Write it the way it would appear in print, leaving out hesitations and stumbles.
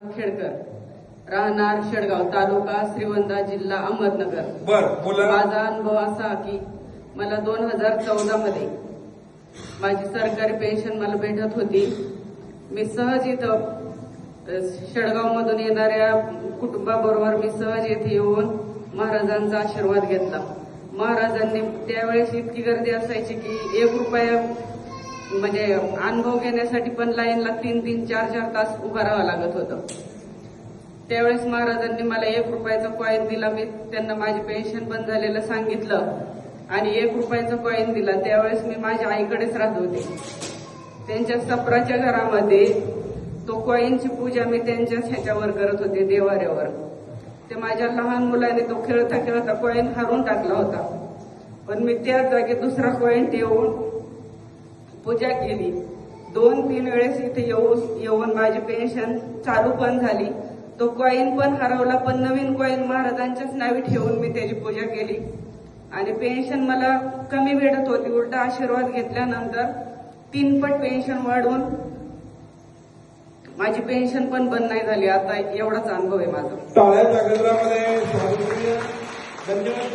खेडकर, राहणार शेडगाव, तालुका श्रीगोंदा, जिल्हा अहमदनगर। माझा अनुभव असा की मला 2014 मध्ये माझी सरकारी पेन्शन मला भेटत होती। मी सहज इथं शेडगाव मधून येणाऱ्या कुटुंबाबरोबर मी सहज येथे येऊन महाराजांचा आशीर्वाद घेतला। महाराजांनी त्यावेळेस इतकी गर्दी असायची की 1 रुपया म्हणजे अनुभव घेण्यासाठी पण लाईनला 3-3, 4-4 तास उभा राहावं लागत होतं। त्यावेळेस महाराजांनी मला 1 रुपयाचा कॉईन दिला। मी त्यांना माझी पेन्शन बंद झालेलं सांगितलं आणि 1 रुपयाचा कॉईन दिला। त्यावेळेस मी माझ्या आईकडेच राहत होते। त्यांच्या सपराच्या घरामध्ये तो कॉईनची पूजा मी त्यांच्याच ह्याच्यावर करत होते, देवाऱ्यावर। ते माझ्या लहान मुलाने तो खेळता खेळता कॉईन हारून टाकला होता, पण मी त्याच जागी दुसरा कॉईन ठेवून पूजा केली। 2-3 वेळेस इथे येऊन माझी पेन्शन चालू पण झाली। तो कॉईन पण हरवला, पण नवीन कॉईन महाराजांच्याच नावे ठेवून मी त्याची पूजा केली आणि पेन्शन मला कमी भेटत होती। उलटा आशीर्वाद घेतल्यानंतर 3 पट पेन्शन वाढवून माझी पेन्शन पण बंद नाही झाली। आता एवढाच अनुभव आहे माझा। टाळ्याच्या गजरामध्ये धन्यवाद।